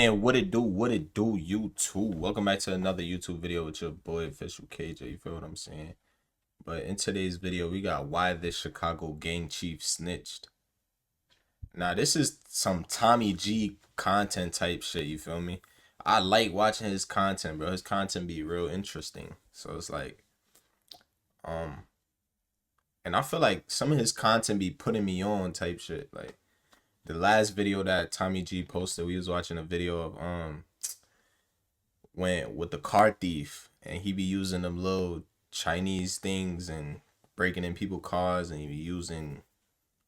And what it do, YouTube? Welcome back to another YouTube video with your boy OfficialKj. You feel what I'm saying? But in today's video, we got why this Chicago gang chief snitched. Now, this is some Tommy G content type shit, you feel me? I like watching his content, bro. His content be real interesting. So it's like, and I feel like some of his content be putting me on type shit. Like, the last video that Tommy G posted, we was watching a video of when with the car thief, and he be using them little Chinese things and breaking in people's cars, and he be using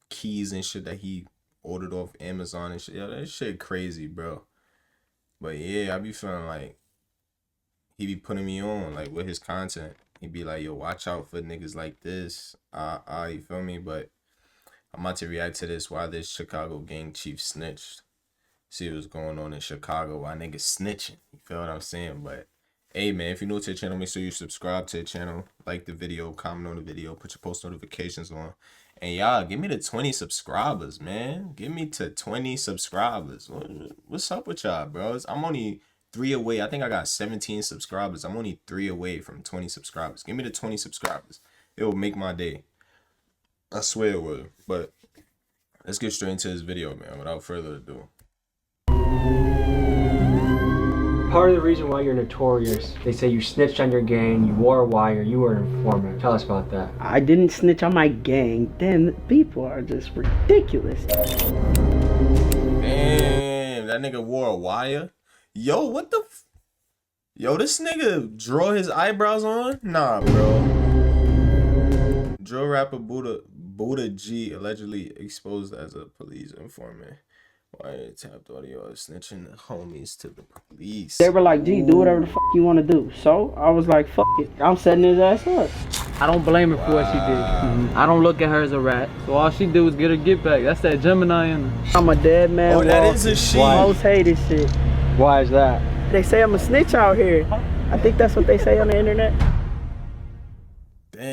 keys and shit that he ordered off Amazon and shit. Yo, that shit crazy, bro. But yeah, I be feeling like he be putting me on, like, with his content. He be like, yo, watch out for niggas like this. You feel me? But I'm about to react to this, why this Chicago gang chief snitched. See what's going on in Chicago, why niggas snitching. You feel what I'm saying? But hey, man, if you're new to the channel, make sure you subscribe to the channel, like the video, comment on the video, put your post notifications on. And y'all, give me to 20 subscribers, man. Give me to 20 subscribers. What's up with y'all, bros? I'm only 3 away. I think I got 17 subscribers. I'm only 3 away from 20 subscribers. Give me to 20 subscribers. It will make my day. I swear it will. But let's get straight into this video, man, without further ado. Part of the reason why you're notorious, they say you snitched on your gang, you wore a wire, you were an informant. Tell us about that. I didn't snitch on my gang. Then people are just ridiculous. Damn, that nigga wore a wire? Yo, what the Yo, this nigga draw his eyebrows on? Nah, bro. Drill rapper Buddha G allegedly exposed as a police informant. Why tapped audio of snitching the homies to the police? They were like, G, do whatever the fuck you want to do. So I was like, fuck it. I'm setting his ass up. I don't blame her for what she did. I don't look at her as a rat. So all she did was get her get back. That's that Gemini in her. I'm a dead man. Oh, that is a she. Most hate this shit. Why is that? They say I'm a snitch out here. I think that's what they say on the internet.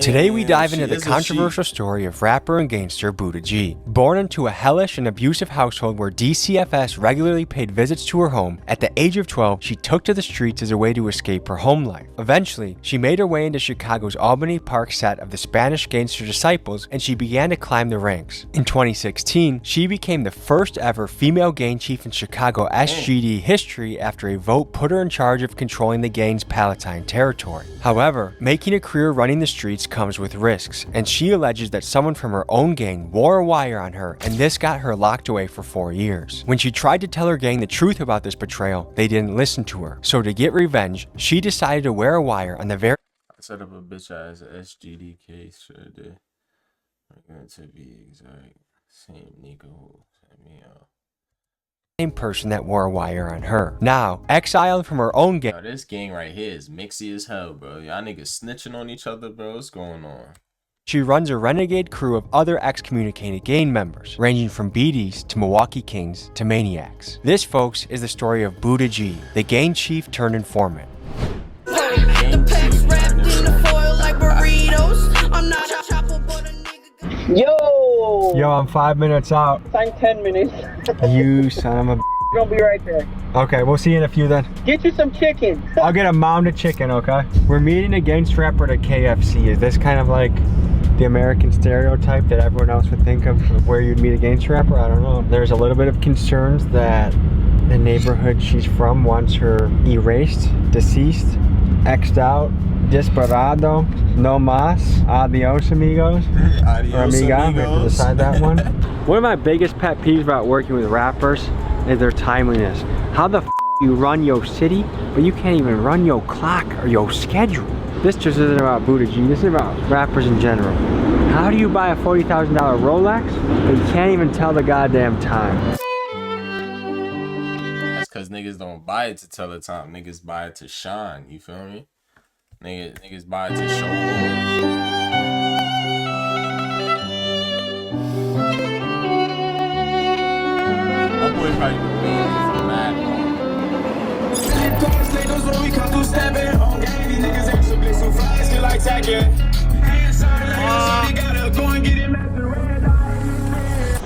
Today we dive into the controversial story of rapper and gangster Buddha G. Born into a hellish and abusive household where DCFS regularly paid visits to her home, at the age of 12 she took to the streets as a way to escape her home life. Eventually, she made her way into Chicago's Albany Park set of the Spanish Gangster Disciples, and she began to climb the ranks. In 2016, she became the first ever female gang chief in Chicago SGD history after a vote put her in charge of controlling the gang's Palatine territory. However, making a career running the streets comes with risks, and she alleges that someone from her own gang wore a wire on her, and this got her locked away for 4 years. When she tried to tell her gang the truth about this betrayal, they didn't listen to her. So to get revenge, she decided to wear a wire on the very I set up a bitch as a SGD case for the day. I'm going to be exact. Same nigga who set me up. same person that wore a wire on her. Now, exiled from her own gang. Yo, this gang right here is mixy as hell, bro. Y'all niggas snitching on each other, bro. What's going on? She runs a renegade crew of other excommunicated gang members, ranging from BDs to Milwaukee Kings to Maniacs. This, folks, is the story of Buddha G, the gang chief turned informant. Yo, I'm 5 minutes out. I'm 10 minutes. You son of a... We're gonna be right there. Okay, we'll see you in a few then. Get you some chicken. I'll get a mound of chicken, okay? We're meeting a gangster rapper at a KFC. Is this kind of like the American stereotype that everyone else would think of where you'd meet a gangster rapper? I don't know. There's a little bit of concerns that the neighborhood she's from wants her erased, deceased, X'd out, desperado, no mas, adios amigos, Adios, or amiga, we have to amigos. decide that one. One of my biggest pet peeves about working with rappers is their timeliness. How the f you run your city, but you can't even run your clock or your schedule. This just isn't about Buddha G, this is about rappers in general. How do you buy a $40,000 Rolex, but you can't even tell the goddamn time? That's because niggas don't buy it to tell the time. Niggas buy it to shine. You feel me? Niggas buy it to show off. My boy probably been waiting for mad long.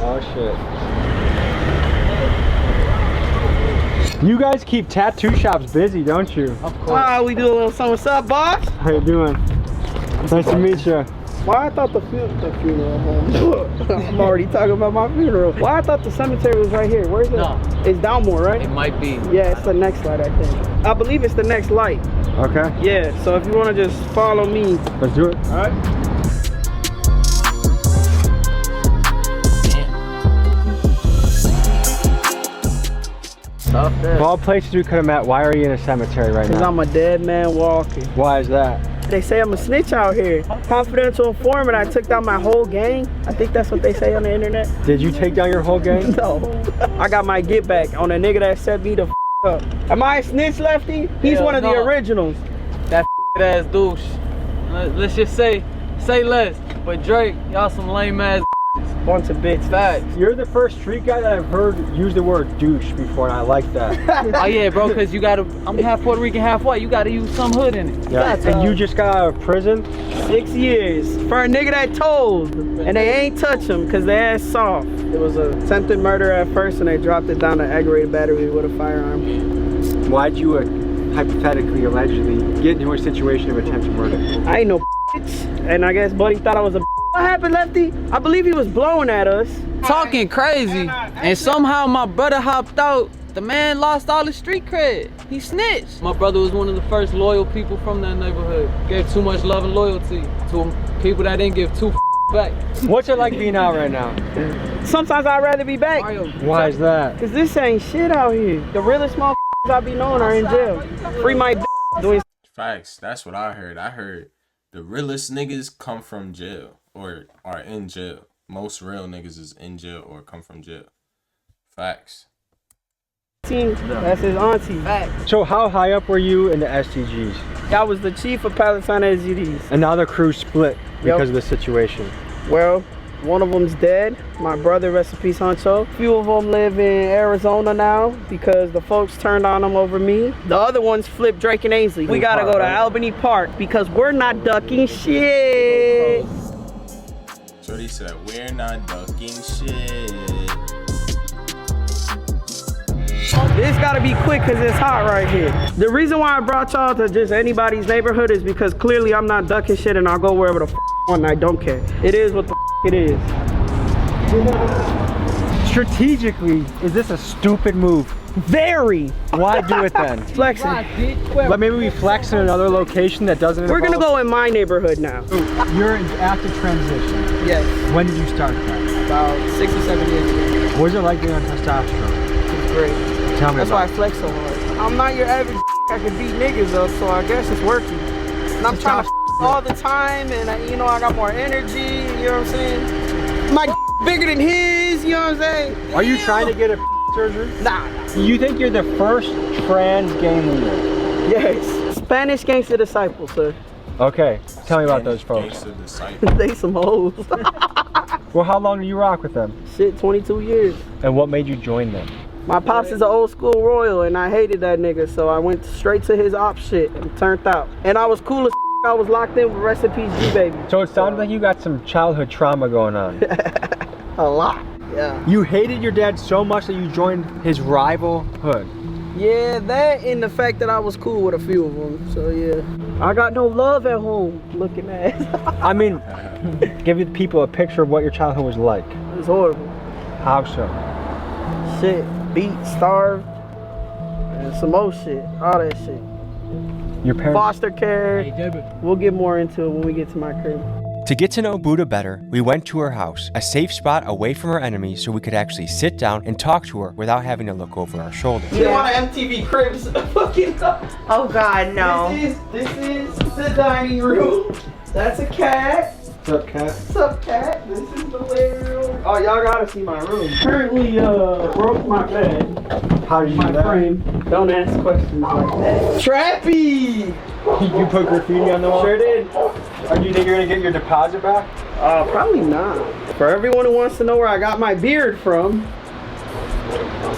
Oh shit. You guys keep tattoo shops busy, don't you? Of course. Wow, we do a little something. What's up, boss? How you doing? Nice to meet you. Why I thought the funeral home. I'm already talking about my funeral. Why I thought the cemetery was right here. Where's it? No. It's Downmore, right? It might be. Yeah, it's the next light, I think. I believe it's the next light. Okay. Yeah, so if you want to just follow me. Let's do it. All right. Of all places we could have met, why are you in a cemetery right Because now? I'm a dead man walking. Why is that? They say I'm a snitch out here. Confidential informant. I took down my whole gang. I think that's what they say on the internet. Did you take down your whole gang? No. I got my get back on a nigga that set me the up. Am I a snitch, Lefty? He's Hell one of the no. originals. That ass douche. Let's just say less. But Drake, y'all some lame ass Bunch of bitches. facts. You're the first street guy that I've heard use the word douche before, and I like that. Oh yeah, bro, cause you gotta, I'm half Puerto Rican, half white. You gotta use some hood in it. Yeah. And you just got out of prison? 6 years for a nigga that told, and they ain't touch him because they ass soft. It was a attempted murder at first, and they dropped it down to aggravated battery with a firearm. Why'd you hypothetically, allegedly, get into a situation of attempted murder? I ain't no bitch, and I guess Buddy thought I was a. What happened, Lefty? I believe he was blowing at us. Talking crazy, and somehow my brother hopped out. The man lost all his street cred. He snitched. My brother was one of the first loyal people from that neighborhood. Gave too much love and loyalty to people that didn't give two back. What's it like being out right now? Sometimes I'd rather be back. Why is that? Cause this ain't shit out here. The realest motherfuckers I be knowing are in jail. Free my doing. Facts. That's what I heard. I heard the realest niggas come from jail or are in jail. Most real niggas is in jail or come from jail. Facts. That's his auntie. So how high up were you in the STGs? I was the chief of Palestine SGDs. And now the crew split because of the situation. Well, one of them's dead. My brother, rest in peace, Honcho. A few of them live in Arizona now because the folks turned on them over me. The other ones flipped Drake and Ainsley. We gotta go to Albany Park because we're not ducking shit. So they said, we're not ducking shit. This gotta be quick because it's hot right here. The reason why I brought y'all to just anybody's neighborhood is because clearly I'm not ducking shit and I'll go wherever the I want and I don't care. It is what the it is. Strategically, is this a stupid move? Very. Why do it then? Flexing. But maybe we flex in another location that doesn't We're gonna involve- go in my neighborhood now. You're in active transition. Yes. When did you start that? About 6 or 7 years ago. What is it like being on testosterone? It's great. Tell me That's why I about it. flex so hard. I'm not your average I can beat niggas up, so I guess it's working. And I'm trying to all the time, and I got more energy, you know what I'm saying? My bigger than his, you know what I'm saying? Are you trying to get a surgery? Nah. You think you're the first trans gang leader? Yes. Spanish gangster disciples, sir. Okay, tell me about those folks. Gangster disciple. They some hoes. Well, how long do you rock with them? Shit, 22 years. And what made you join them? My pops is an old school royal, and I hated that nigga, so I went straight to his op shit and turned out. And I was cool as I was locked in with Rest in Peace G-Baby. So it sounded like you got some childhood trauma going on. A lot. Yeah. You hated your dad so much that you joined his rival hood. Yeah, that and the fact that I was cool with a few of them. So yeah. I got no love at home looking at. I mean, give the people a picture of what your childhood was like. It was horrible. How so? Shit. Beat, starved, and some more shit. All that shit. Your parents? Foster care. We'll get more into it when we get to my crib. To get to know Buddha better, we went to her house, a safe spot away from her enemies so we could actually sit down and talk to her without having to look over our shoulders. You want an MTV Cribs fucking Oh God, no. This is the dining room. That's a cat. What's up, cat? What's up, cat? This is the living room. Oh, y'all gotta see my room. Currently, broke my bed. How did you do My that? frame. Don't ask questions like that. Trappy! You put graffiti on the wall? Sure did. Do you think you're gonna get your deposit back? Probably not. For everyone who wants to know where I got my beard from.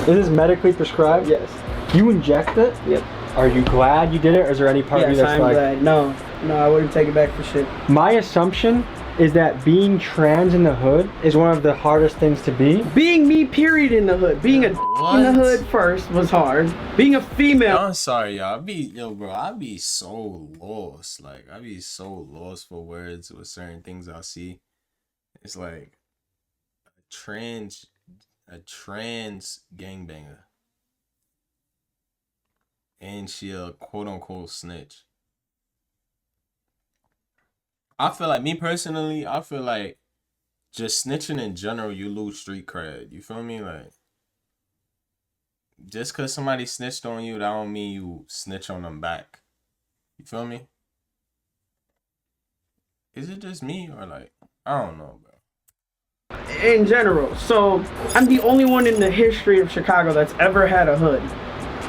Is this medically prescribed? Yes. You inject it? Yep. Are you glad you did it, or is there any part of you Yes, that's I'm like... glad. No, I wouldn't take it back for shit. My assumption is that being trans in the hood is one of the hardest things to be. Being me, period, in the hood. Being a in the hood first was hard. Being a female. I'm sorry, y'all. I be so lost. Like, I be so lost for words with certain things I see. It's like a trans gangbanger. And she a quote unquote snitch. I feel like, me personally, I feel like just snitching in general, you lose street cred. You feel me? Like, just because somebody snitched on you, that don't mean you snitch on them back. You feel me? Is it just me or like, I don't know, bro. In general. So I'm the only one in the history of Chicago that's ever had a hood.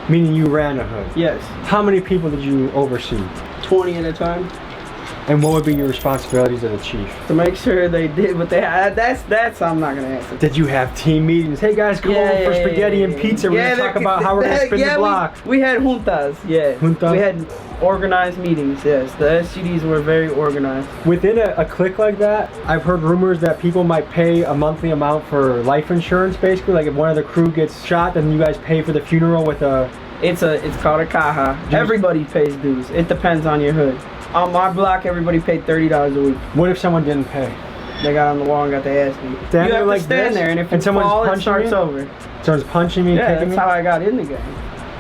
Meaning you ran a hood? Yes. How many people did you oversee? 20 at a time. And what would be your responsibilities as a chief? To make sure they did what they had. That's I'm not gonna answer. Did you have team meetings? Hey guys, come over for spaghetti and pizza. We're gonna talk about how we're gonna spin the block. We had juntas, yeah. Juntas? We had organized meetings, yes. The SGDs were very organized. Within a clique like that, I've heard rumors that people might pay a monthly amount for life insurance, basically. Like if one of the crew gets shot, then you guys pay for the funeral with a... It's called a caja. Everybody pays dues. It depends on your hood. On my block, everybody paid $30 a week. What if someone didn't pay? They got on the wall and got their ass beat. You have like to stand there, and if you fall, it starts over. Someone's punching me and kicking me? That's how I got in the game.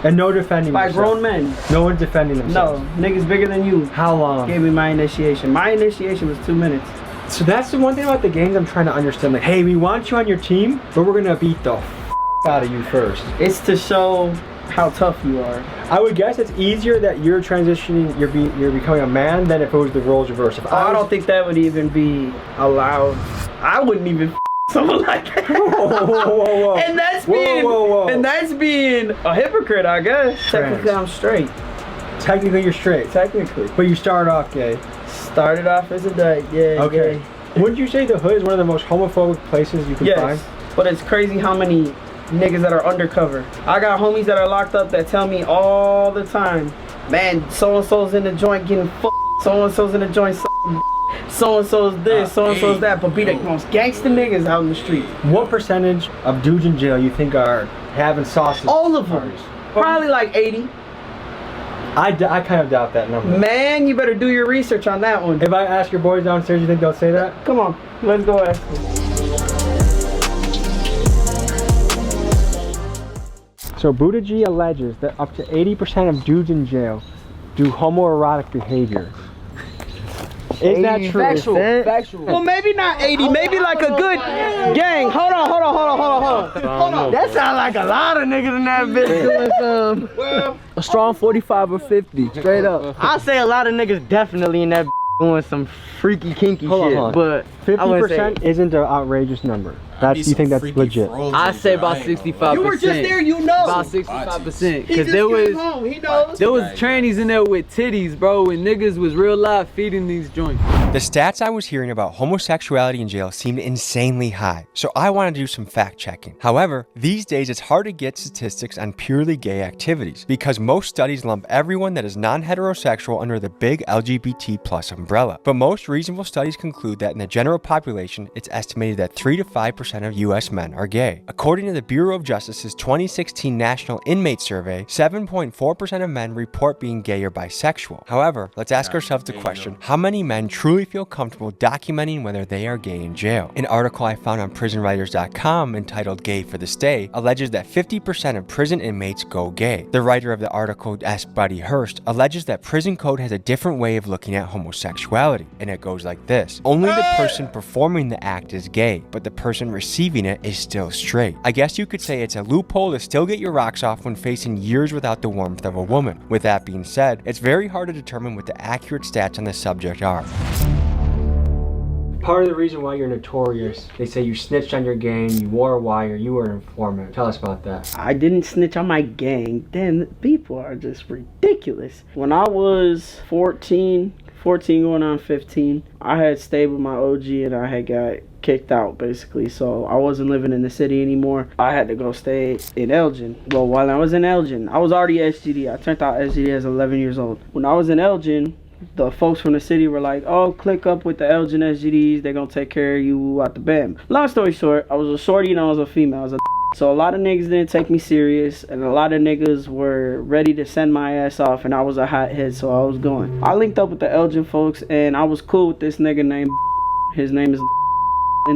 And no defending By yourself. grown men. No one's defending themselves. No, niggas bigger than you. How long? Gave me my initiation. My initiation was 2 minutes. So that's the one thing about the games I'm trying to understand. Like, hey, we want you on your team, but we're gonna beat the out of you first. It's to show how tough you are. I would guess it's easier that you're transitioning, you're becoming a man than if it was the roles reversed. I don't think that would even be allowed. I wouldn't even someone like that. Whoa. And that's being a hypocrite, I guess. Technically, I'm straight. Technically, you're straight. Technically. But you started off gay. Started off as a dyke, yeah. Okay. Gay. Wouldn't you say the hood is one of the most homophobic places you can find? But it's crazy how many niggas that are undercover. I got homies that are locked up that tell me all the time, man, so-and-so's in the joint getting so-and-so's in the joint so-and-so's this, so-and-so's that, but be the most gangster niggas out in the street. What percentage of dudes in jail you think are having sausage? All of them. Probably like 80. I kind of doubt that number. Man, you better do your research on that one. If I ask your boys downstairs, you think they'll say that? Come on, let's go ask them. So Buddha G alleges that up to 80% of dudes in jail do homoerotic behavior. Is that true? Factual. Well, maybe not 80, maybe like a good gang. Hold on. That sounds like a lot of niggas in that bitch doing A strong 45 or 50, straight up. I'll say a lot of niggas definitely in that doing some freaky kinky shit, but 50% isn't an outrageous number. You think that's legit? I say about 65%. You were just there, you know. About 65%. He just came home, he knows. There was trannies in there with titties, bro, and niggas was real live feeding these joints. The stats I was hearing about homosexuality in jail seemed insanely high, so I wanted to do some fact checking. However, these days it's hard to get statistics on purely gay activities because most studies lump everyone that is non-heterosexual under the big LGBT+ umbrella. But most reasonable studies conclude that in the general population, it's estimated that 3 to 5% of US men are gay. According to the Bureau of Justice's 2016 National Inmate Survey, 7.4% of men report being gay or bisexual. However, let's ask ourselves the question, how many men truly feel comfortable documenting whether they are gay in jail? An article I found on prisonwriters.com entitled Gay for the Stay alleges that 50% of prison inmates go gay. The writer of the article, S. Buddy Hurst, alleges that prison code has a different way of looking at homosexuality, and it goes like this. Only the person performing the act is gay, but the person receiving it is still straight. I guess you could say it's a loophole to still get your rocks off when facing years without the warmth of a woman. With that being said, it's very hard to determine what the accurate stats on the subject are. Part of the reason why you're notorious, they say you snitched on your gang, you wore a wire, you were an informant. Tell us about that. I didn't snitch on my gang. Then people are just ridiculous. When I was 14 going on 15, I had stayed with my OG and I had got kicked out basically, so I wasn't living in the city anymore. I had to go stay in Elgin. Well, while I was in Elgin, I was already SGD. I turned out SGD as 11 years old. When I was in Elgin, the folks from the city were like, oh, click up with the Elgin SGDs, they're gonna take care of you out the bam. Long story short, I was a shorty and I was a female. I was a so a lot of niggas didn't take me serious, and a lot of niggas were ready to send my ass off, and I was a hothead, so I was going. I linked up with the Elgin folks, and I was cool with this nigga named his name is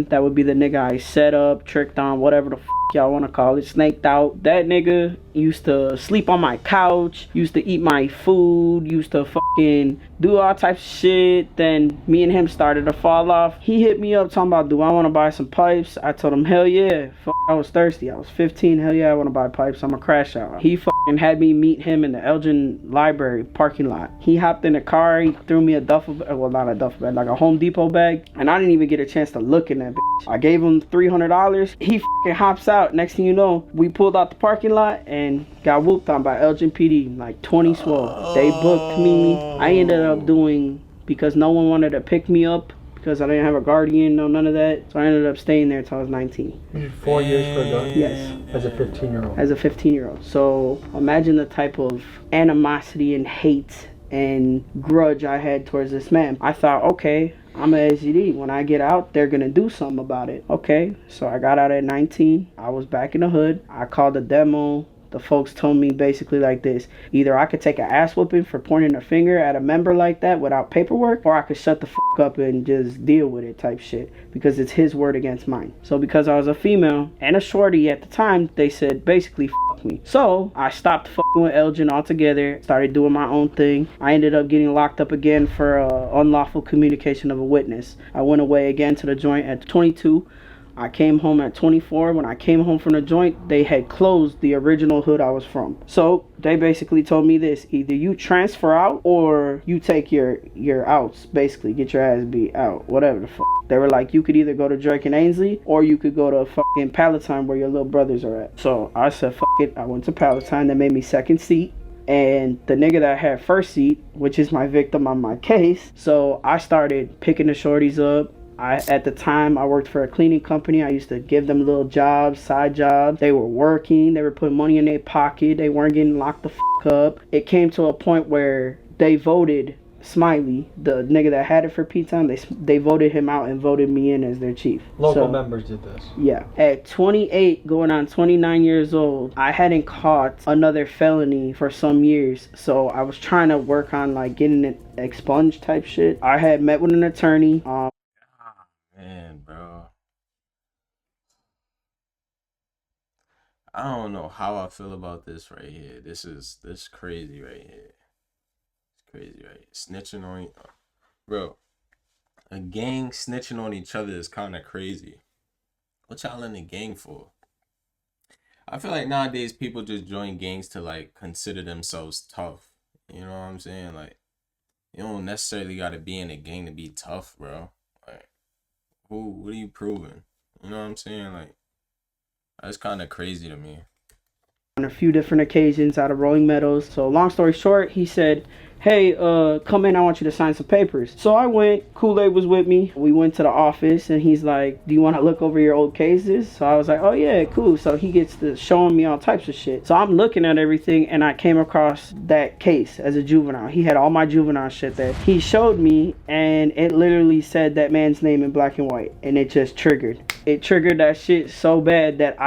that would be the nigga I set up, tricked on, whatever the y'all want to call it, snaked out. That nigga used to sleep on my couch, used to eat my food, used to fucking do all types of shit. Then me and him started to fall off. He hit me up talking about, do I want to buy some pipes? I told him, hell yeah. I was thirsty. I was 15. Hell yeah, I want to buy pipes. I'm a crash out. He fucking had me meet him in the Elgin Library parking lot. He hopped in the car. He threw me a duffel bag. Well, not a duffel bag, like a Home Depot bag. And I didn't even get a chance to look in that bitch. I gave him $300. He fucking hops out. Next thing you know, we pulled out the parking lot and got whooped on by Elgin PD, like 20 swole. They booked me. I ended up doing, because no one wanted to pick me up, because I didn't have a guardian, no none of that. So I ended up staying there until I was 19. You did 4 years for a gun? Yes. As a 15-year-old? As a 15-year-old. So imagine the type of animosity and hate and grudge I had towards this man. I thought, okay, I'm a SGD. When I get out, they're gonna do something about it. Okay, so I got out at 19. I was back in the hood. I called the demo. The folks told me basically like this: either I could take an ass whooping for pointing a finger at a member like that without paperwork, or I could shut the fuck up and just deal with it type shit, because it's his word against mine. So because I was a female and a shorty at the time, they said basically fuck me. So I stopped fucking with Elgin altogether, started doing my own thing. I ended up getting locked up again for unlawful communication of a witness. I went away again to the joint at 22. I came home at 24. When I came home from the joint, they had closed the original hood I was from. So they basically told me this: either you transfer out or you take your outs, basically get your ass beat out, whatever the fuck. They were like, you could either go to Drake and Ainsley or you could go to fucking Palatine where your little brothers are at. So I said fuck it. I went to Palatine. They made me second seat. And the nigga that had first seat, which is my victim on my case, so I started picking the shorties up. At the time, I worked for a cleaning company. I used to give them little jobs, side jobs. They were working. They were putting money in their pocket. They weren't getting locked the fuck up. It came to a point where they voted Smiley, the nigga that had it for P-Town, they voted him out and voted me in as their chief. Local members did this. Yeah. At 28, going on 29 years old, I hadn't caught another felony for some years. So I was trying to work on like getting it expunged type shit. I had met with an attorney. Man, bro. I don't know how I feel about this right here. This crazy right here. It's crazy right here. Snitching on, bro. A gang snitching on each other is kind of crazy. What y'all in the gang for? I feel like nowadays people just join gangs to like consider themselves tough. You know what I'm saying? Like, you don't necessarily got to be in a gang to be tough, bro. Like, what are you proving? You know what I'm saying? Like, that's kind of crazy to me. On a few different occasions out of Rolling Meadows. So long story short, he said, hey, come in, I want you to sign some papers. So I went, Kool-Aid was with me. We went to the office and he's like, do you want to look over your old cases? So I was like, oh yeah, cool. So he gets to showing me all types of shit. So I'm looking at everything and I came across that case as a juvenile. He had all my juvenile shit there. He showed me and it literally said that man's name in black and white, and it just triggered. It triggered that shit so bad that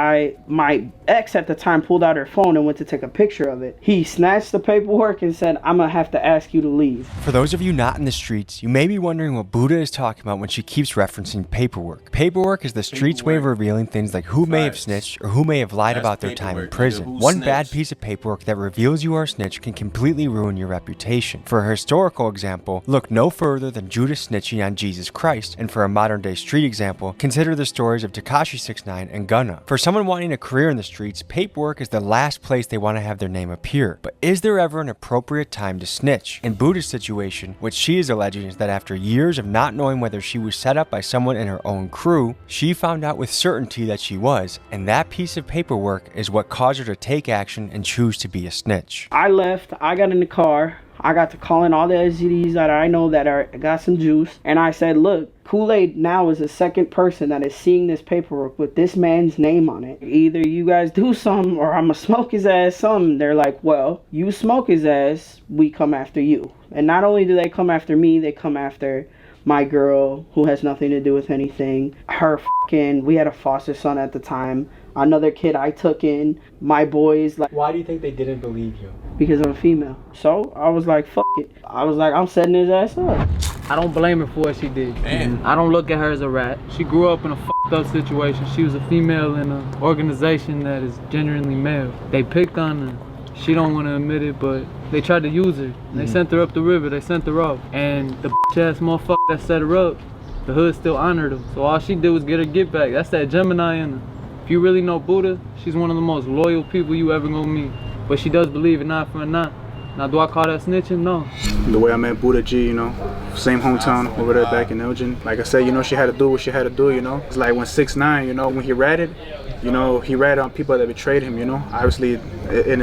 my ex at the time pulled out her phone and went to take a picture of it. He snatched the paperwork and said, I'm gonna have to ask you to leave. For those of you not in the streets, you may be wondering what Buddha is talking about when she keeps referencing paperwork. Paperwork is the streets' way of revealing things like who may have snitched or who may have lied about their time in prison. One bad piece of paperwork that reveals you are a snitch can completely ruin your reputation. For a historical example, look no further than Judas snitching on Jesus Christ, and for a modern day street example, consider the stories of Tekashi 6ix9ine and Gunna. For someone wanting a career in the streets, paperwork is the last place they want to have their name appear. But is there ever an appropriate time to snitch? In Buddha's situation, what she is alleging is that after years of not knowing whether she was set up by someone in her own crew, she found out with certainty that she was, and that piece of paperwork is what caused her to take action and choose to be a snitch. I left, I got in the car, I got to calling all the SGDs that I know that got some juice. And I said, look, Kool-Aid now is the second person that is seeing this paperwork with this man's name on it. Either you guys do something or I'm going to smoke his ass something. They're like, well, you smoke his ass, we come after you. And not only do they come after me, they come after my girl, who has nothing to do with anything. We had a foster son at the time. Another kid I took in. My boys. Like, why do you think they didn't believe you? Because I'm a female. So I was like, fuck it. I was like, I'm setting his ass up. I don't blame her for what she did. Damn. I don't look at her as a rat. She grew up in a fucked up situation. She was a female in an organization that is genuinely male. They picked on her. She don't want to admit it, but they tried to use her. They sent her up the river. They sent her off. And the bitch-ass motherfucker that set her up, the hood still honored her. So all she did was get her get back. That's that Gemini in her. If you really know Buddha, she's one of the most loyal people you ever gonna meet. But she does believe in not for a not. Now, do I call that snitching? No. The way I met Buddha G, you know, same hometown over there back in Elgin. Like I said, you know, she had to do what she had to do, you know. It's like when 6ix9ine, you know, when he ratted, you know, he ratted on people that betrayed him, you know. Obviously, in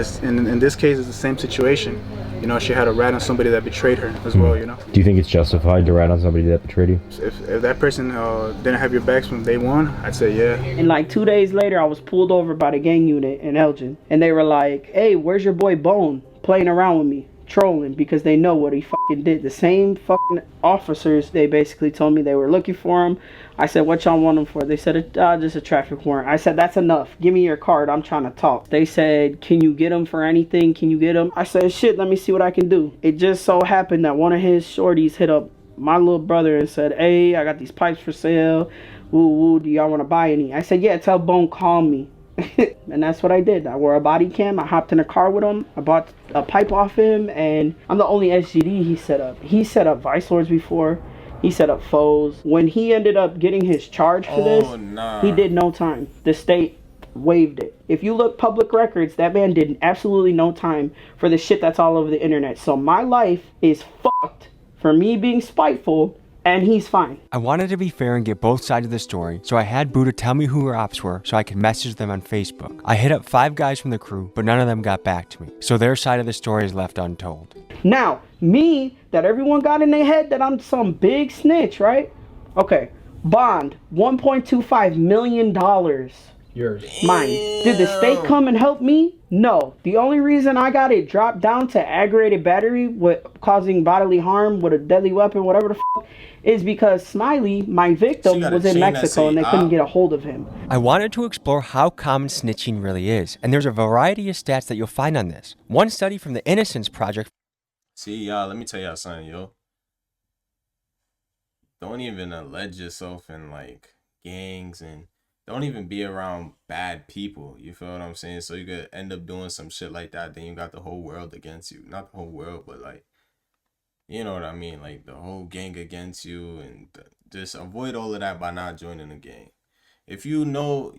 this case, it's the same situation. You know, she had to rat on somebody that betrayed her as well, you know. Do you think it's justified to rat on somebody that betrayed you? If that person didn't have your backs from day one, I'd say yeah. And like 2 days later, I was pulled over by the gang unit in Elgin. And they were like, hey, where's your boy Bone? Playing around with me, trolling, because they know what he fucking did. The same fucking officers, they basically told me they were looking for him. I said, what y'all want him for? They said, just a traffic warrant. I said, that's enough. Give me your card. I'm trying to talk. They said, can you get him for anything? Can you get him? I said, shit, let me see what I can do. It just so happened that one of his shorties hit up my little brother and said, hey, I got these pipes for sale. Woo, woo, do y'all want to buy any? I said, yeah, tell Bone, call me. And that's what I did. I wore a body cam. I hopped in a car with him. I bought a pipe off him, and I'm the only SGD he set up. He set up Vice Lords before. He set up foes. When he ended up getting his charge for this, he did no time. The state waived it. If you look public records, that man did absolutely no time for the shit that's all over the internet. So my life is fucked for me being spiteful, and he's fine. I wanted to be fair and get both sides of the story, so I had Buddha tell me who her ops were so I could message them on Facebook. I hit up 5 guys from the crew, but none of them got back to me, so their side of the story is left untold. Now, me, that everyone got in their head that I'm some big snitch, right? Okay, bond, $1.25 million. Yours. Mine. Did the state come and help me? No. The only reason I got it dropped down to aggravated battery with causing bodily harm with a deadly weapon, whatever the f***, is because Smiley, my victim, was in Mexico and they couldn't get a hold of him. I wanted to explore how common snitching really is, and there's a variety of stats that you'll find on this. One study from the Innocence Project. See, y'all, let me tell y'all something, yo. Don't even allege yourself in, like, gangs, and don't even be around bad people. You feel what I'm saying? So you could end up doing some shit like that. Then you got the whole world against you. Not the whole world, but like, you know what I mean? Like the whole gang against you. And just avoid all of that by not joining a gang. If you know,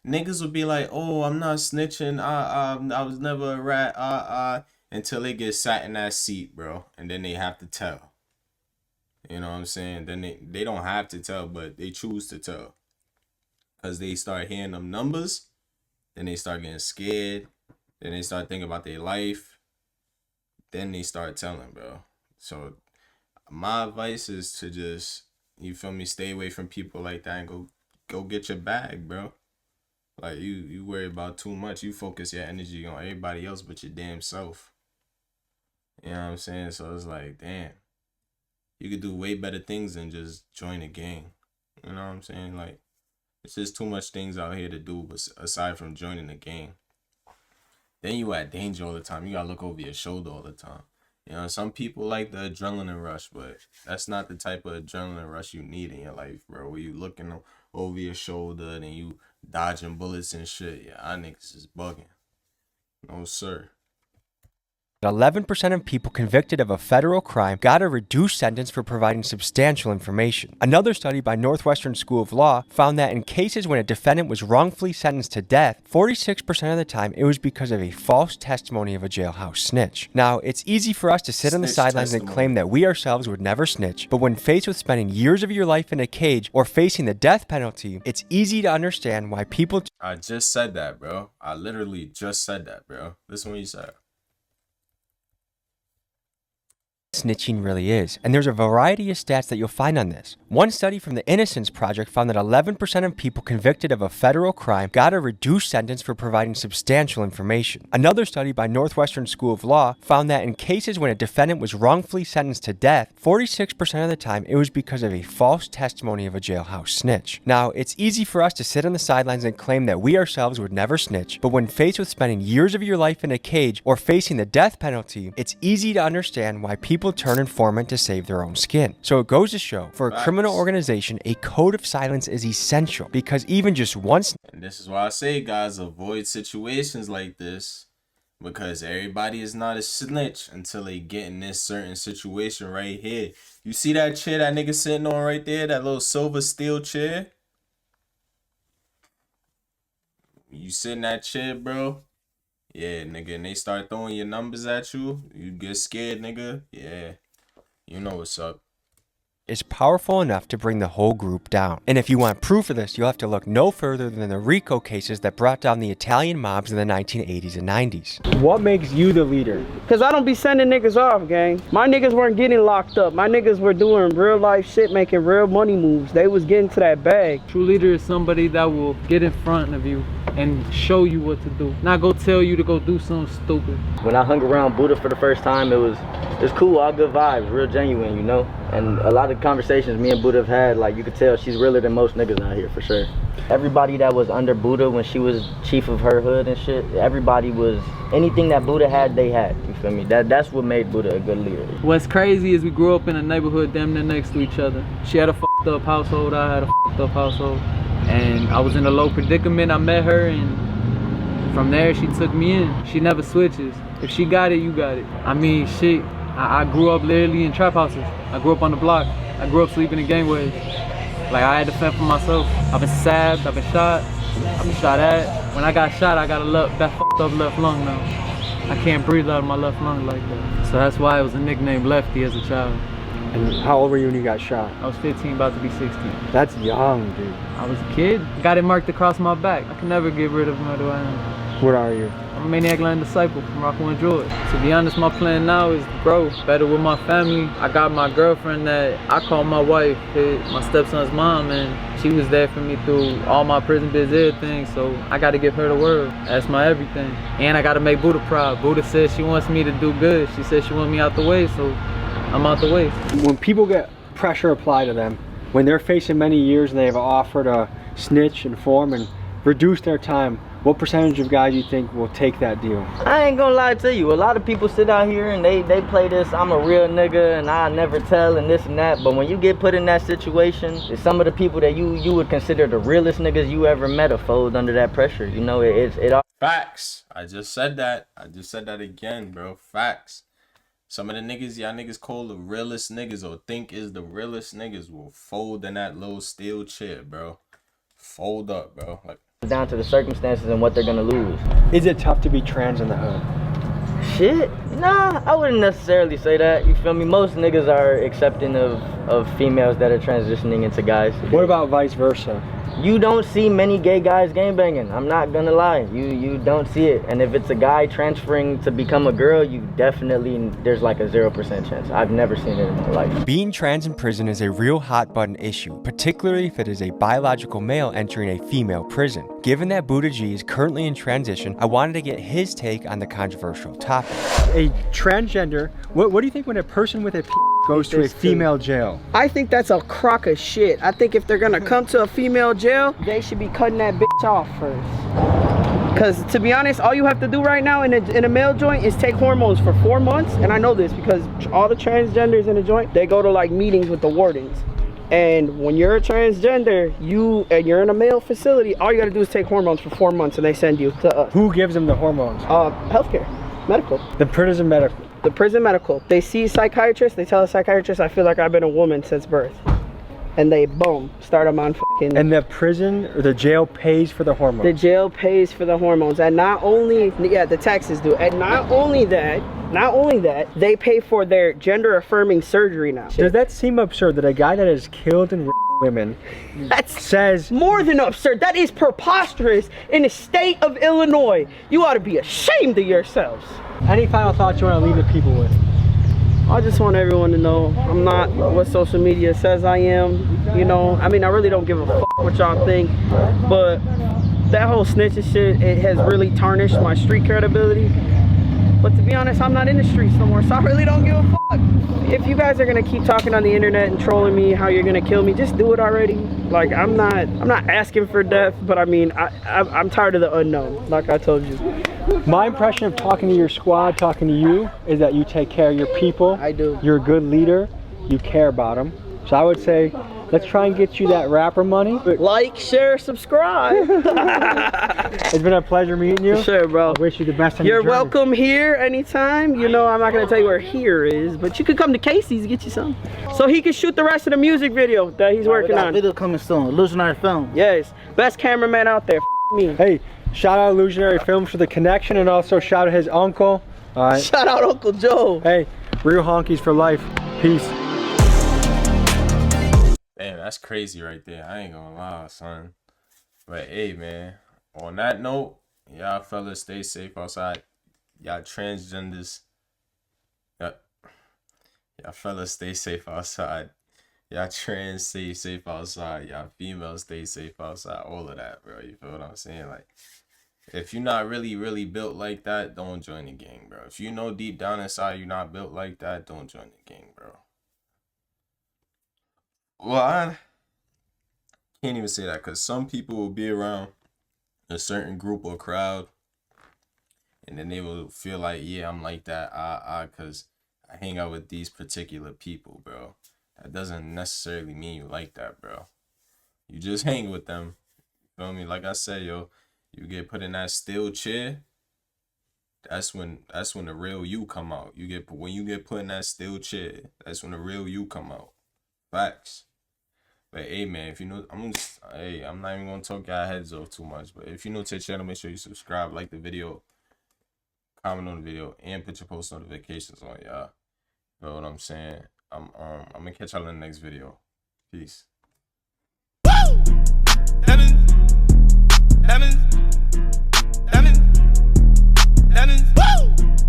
niggas would be like, oh, I'm not snitching. I was never a rat. Until they get sat in that seat, bro. And then they have to tell. You know what I'm saying? Then they don't have to tell, but they choose to tell. Because they start hearing them numbers, then they start getting scared, then they start thinking about their life, then they start telling, bro. So my advice is to just, you feel me, stay away from people like that and go get your bag, bro. Like you worry about too much. You focus your energy on everybody else but your damn self. You know what I'm saying? So it's like, damn, you could do way better things than just join a gang. You know what I'm saying? Like, it's just too much things out here to do aside from joining the gang. Then you at danger all the time. You gotta look over your shoulder all the time. You know, some people like the adrenaline rush, but that's not the type of adrenaline rush you need in your life, bro. Where you looking over your shoulder and you dodging bullets and shit. Yeah, I niggas is bugging. No, sir. 11% of people convicted of a federal crime got a reduced sentence for providing substantial information. Another study by Northwestern School of Law found that in cases when a defendant was wrongfully sentenced to death, 46% of the time it was because of a false testimony of a jailhouse snitch. Now, it's easy for us to sit on the sidelines and claim that we ourselves would never snitch, but when faced with spending years of your life in a cage or facing the death penalty, it's easy to understand why people... I just said that, bro. I literally just said that, bro. Listen what you said. snitching really is, and there's a variety of stats that you'll find on this. One study from the Innocence Project found that 11% of people convicted of a federal crime got a reduced sentence for providing substantial information. Another study by Northwestern School of Law found that in cases when a defendant was wrongfully sentenced to death, 46% of the time it was because of a false testimony of a jailhouse snitch. Now, it's easy for us to sit on the sidelines and claim that we ourselves would never snitch, but when faced with spending years of your life in a cage or facing the death penalty, it's easy to understand why people turn informant to save their own skin. So it goes to show, for a criminal organization, a code of silence is essential, because even just once. And this is why I say, guys, avoid situations like this, because everybody is not a snitch until they get in this certain situation right here. You see that chair that nigga sitting on right there, that little silver steel chair? You sit in that chair, bro. Yeah, nigga, and they start throwing your numbers at you, you get scared, nigga. Yeah, you know what's up. Is powerful enough to bring the whole group down. And if you want proof of this, you'll have to look no further than the RICO cases that brought down the Italian mobs in the 1980s and 90s. What makes you the leader? Cause I don't be sending niggas off, gang. My niggas weren't getting locked up. My niggas were doing real life shit, making real money moves. They was getting to that bag. True leader is somebody that will get in front of you and show you what to do. Not go tell you to go do something stupid. When I hung around Buddha for the first time, it was cool, all good vibes, real genuine, you know? And a lot of conversations me and Buddha have had, like, you could tell she's realer than most niggas out here, for sure. Everybody that was under Buddha when she was chief of her hood and shit, everybody was, anything that Buddha had, they had, you feel me? That's what made Buddha a good leader. What's crazy is we grew up in a neighborhood damn near next to each other. She had a fucked up household, I had a fucked up household. And I was in a low predicament, I met her, and from there she took me in. She never switches. If she got it, you got it. I mean, shit, I grew up literally in trap houses. I grew up on the block. I grew up sleeping in gangways. Like, I had to fend for myself. I've been stabbed, I've been shot, I've been shot at. When I got shot, I got that fucked up left lung now. I can't breathe out of my left lung like that. So that's why it was a nickname Lefty as a child. And how old were you when you got shot? I was 15, about to be 16. That's young, dude. I was a kid. Got it marked across my back. I can never get rid of who I am. What are you? I'm a Maniac Land Disciple from Rockland, Georgia. To be honest, my plan now is to grow better with my family. I got my girlfriend that I call my wife, my stepson's mom, and she was there for me through all my prison biz, everything, so I gotta give her the word. That's my everything. And I gotta make Buddha proud. Buddha says she wants me to do good. She says she wants me out the way, so I'm out the way. When people get pressure applied to them, when they're facing many years and they've offered to snitch, inform, and reduce their time, what percentage of guys you think will take that deal? I ain't gonna lie to you. A lot of people sit out here and they play this, I'm a real nigga and I never tell and this and that. But when you get put in that situation, it's some of the people that you would consider the realest niggas you ever met fold under that pressure. You know, it all. Facts. I just said that. I just said that again, bro. Facts. Some of the niggas y'all niggas call the realest niggas or think is the realest niggas will fold in that little steel chair, bro. Fold up, bro. Like, down to the circumstances and what they're gonna lose. Is it tough to be trans in the hood? Shit, nah, I wouldn't necessarily say that. You feel me? Most niggas are accepting of females that are transitioning into guys. What about vice versa? You don't see many gay guys gangbanging. I'm not gonna lie. You don't see it. And if it's a guy transferring to become a girl, you definitely, there's like a 0% chance. I've never seen it in my life. Being trans in prison is a real hot button issue, particularly if it is a biological male entering a female prison. Given that Buddha G is currently in transition, I wanted to get his take on the controversial topic. A transgender, what do you think when a person with a goes to a female jail? I think that's a crock of shit. I think if they're gonna come to a female jail, they should be cutting that bitch off first. Because to be honest, all you have to do right now in a male joint is take hormones for 4 months. And I know this because all the transgenders in the joint, they go to like meetings with the wardens. And when you're a transgender, you're in a male facility, all you gotta do is take hormones for 4 months and they send you to us. Who gives them the hormones? Healthcare, medical. The prison medical. The prison medical. They see psychiatrists, they tell a psychiatrist, I feel like I've been a woman since birth. And they, boom, start them on fucking... And the prison, or the jail pays for the hormones? The jail pays for the hormones. And not only, yeah, the taxes do. And not only that, they pay for their gender-affirming surgery now. Does that seem absurd that a guy that has killed and women says... More than absurd. That is preposterous in the state of Illinois. You ought to be ashamed of yourselves. Any final thoughts you want to leave the people with? I just want everyone to know I'm not what social media says I am. You know, I mean, I really don't give a fuck what y'all think, but that whole snitching shit, it has really tarnished my street credibility. But to be honest, I'm not in the streets no more, so I really don't give a fuck. If you guys are gonna keep talking on the internet and trolling me how you're gonna kill me, just do it already. Like, I'm not asking for death, but I mean, I'm tired of the unknown, like I told you. My impression of talking to your squad, talking to you, is that you take care of your people. I do. You're a good leader. You care about them. So I would say, let's try and get you that rapper money. Like, share, subscribe. It's been a pleasure meeting you. For sure, bro. I wish you the best on your You're journey. welcome here anytime. You know, I'm not gonna tell you where here is, but you could come to Casey's and get you some. So he can shoot the rest of the music video that he's working on. Video coming soon. Illusionary Film. Yes, best cameraman out there. Me. Hey, shout out Illusionary Films for the connection, and also shout out his uncle. All right. Shout out Uncle Joe. Hey, real honkies for life. Peace. Damn, that's crazy right there. I ain't gonna lie, son. But hey, man, on that note, y'all fellas stay safe outside. Y'all transgenders, y'all fellas stay safe outside. Y'all trans stay safe outside. Y'all females stay safe outside. All of that, bro. You feel what I'm saying? Like, if you're not really built like that, don't join the gang, bro. If you know deep down inside you're not built like that, don't join the gang, bro. Well, I can't even say that, because some people will be around a certain group or crowd and then they will feel like, yeah, I'm like that, because I hang out with these particular people, bro. That doesn't necessarily mean you like that, bro. You just hang with them. Feel me? Like I said, yo, you get put in that steel chair, that's when the real you come out. When you get put in that steel chair, that's when the real you come out. Facts. But hey, man, if you know, I'm not even gonna talk y'all heads off too much. But if you're new to the channel, make sure you subscribe, like the video, comment on the video, and put your post notifications on, y'all. You know what I'm saying? I'm gonna catch y'all in the next video. Peace. Heaven.